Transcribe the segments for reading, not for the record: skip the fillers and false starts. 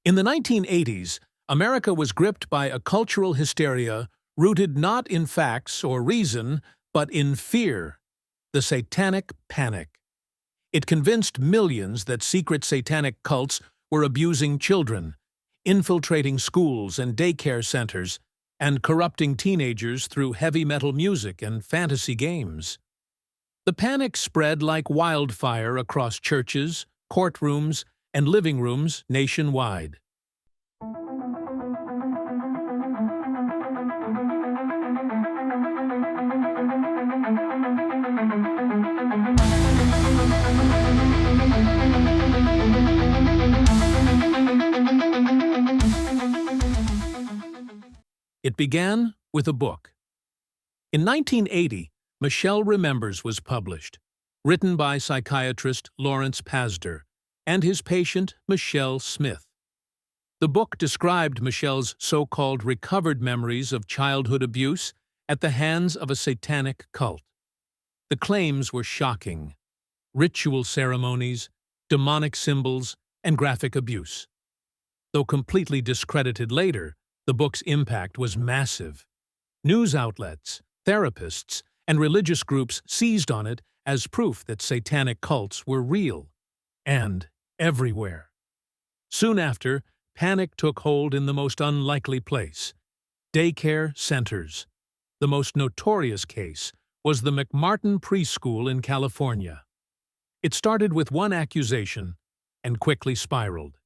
In the 1980s, America was gripped by a cultural hysteria rooted not in facts or reason, but in fear, the Satanic Panic. It convinced millions that secret satanic cults were abusing children, infiltrating schools and daycare centers, and corrupting teenagers through heavy metal music and fantasy games. The panic spread like wildfire across churches, courtrooms, and living rooms nationwide. It began with a book. In 1980, Michelle Remembers was published, written by psychiatrist Lawrence Pazder and his patient Michelle Smith. The book described Michelle's so-called recovered memories of childhood abuse at the hands of a satanic cult. The claims were shocking: ritual ceremonies, demonic symbols, and graphic abuse. Though completely discredited later, the book's impact was massive. News outlets, therapists, and religious groups seized on it as proof that satanic cults were real and everywhere. Soon after, panic took hold in the most unlikely place: daycare centers. The most notorious case was the McMartin Preschool in California. It started with one accusation and quickly spiraled.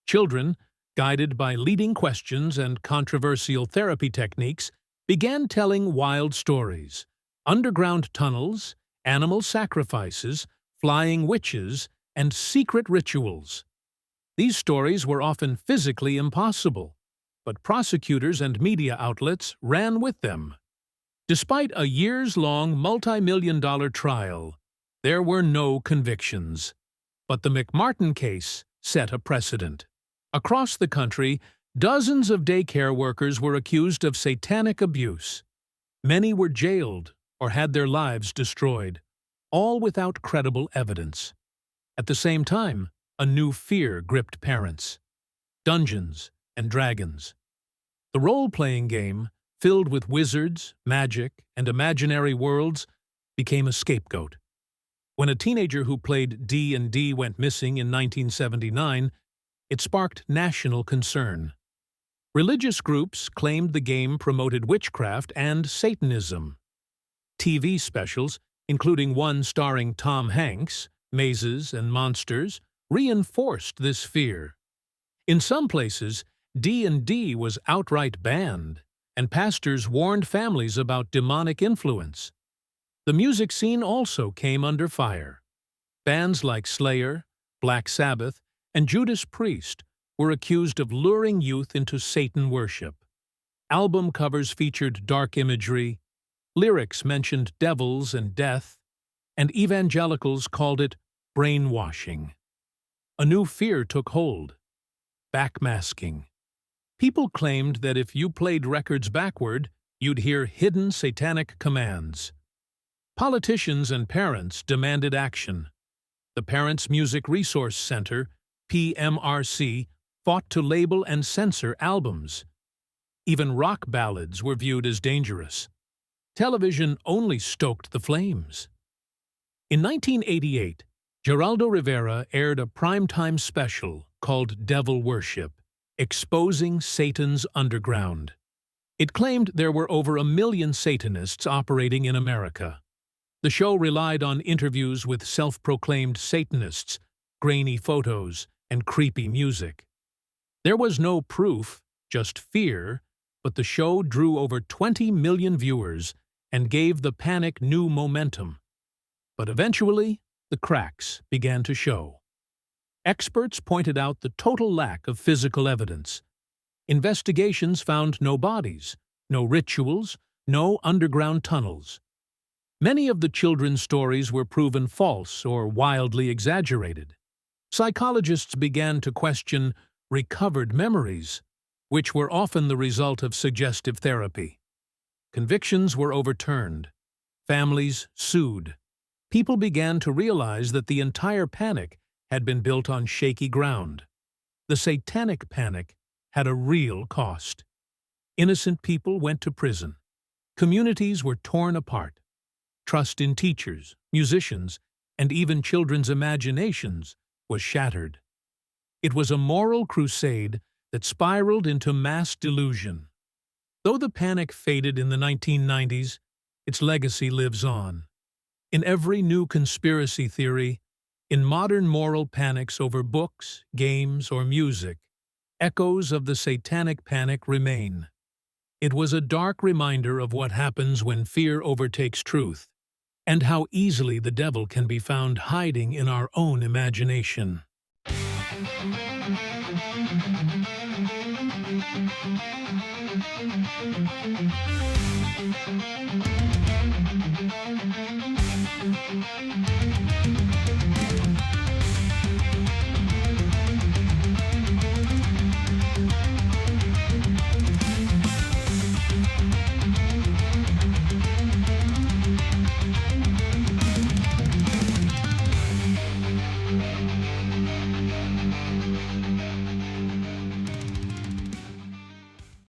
Children, guided by leading questions and controversial therapy techniques, began telling wild stories: underground tunnels, animal sacrifices, flying witches, and secret rituals. These stories were often physically impossible, but prosecutors and media outlets ran with them. Despite a years-long, multi-million-dollar trial, there were no convictions. But the McMartin case set a precedent. Across the country, dozens of daycare workers were accused of satanic abuse. Many were jailed or had their lives destroyed, all without credible evidence. At the same time, a new fear gripped parents: Dungeons and Dragons. The role-playing game, filled with wizards, magic, and imaginary worlds, became a scapegoat. When a teenager who played D&D went missing in 1979, it sparked national concern. Religious groups claimed the game promoted witchcraft and Satanism. TV specials, including one starring Tom Hanks, Mazes and Monsters, reinforced this fear. In some places, D&D was outright banned, and pastors warned families about demonic influence. The music scene also came under fire. Bands like Slayer, Black Sabbath, and Judas Priest were accused of luring youth into Satan worship. Album covers featured dark imagery, lyrics mentioned devils and death, and evangelicals called it brainwashing. A new fear took hold: backmasking. People claimed that if you played records backward, you'd hear hidden satanic commands. Politicians and parents demanded action. The Parents Music Resource Center, PMRC, fought to label and censor albums. Even rock ballads were viewed as dangerous. Television only stoked the flames. In 1988, Geraldo Rivera aired a primetime special called Devil Worship, exposing Satan's underground. It claimed there were over 1 million Satanists operating in America. The show relied on interviews with self-proclaimed Satanists, grainy photos, and creepy music. There was no proof, just fear, but the show drew over 20 million viewers and gave the panic new momentum. But eventually, the cracks began to show. Experts pointed out the total lack of physical evidence. Investigations found no bodies, no rituals, no underground tunnels. Many of the children's stories were proven false or wildly exaggerated. Psychologists began to question recovered memories, which were often the result of suggestive therapy. Convictions were overturned. Families sued. People began to realize that the entire panic had been built on shaky ground. The Satanic Panic had a real cost. Innocent people went to prison. Communities were torn apart. Trust in teachers, musicians, and even children's imaginations was shattered. It was a moral crusade that spiraled into mass delusion. Though the panic faded in the 1990s, its legacy lives on. In every new conspiracy theory, in modern moral panics over books, games, or music, echoes of the Satanic Panic remain. It was a dark reminder of what happens when fear overtakes truth, and how easily the devil can be found hiding in our own imagination.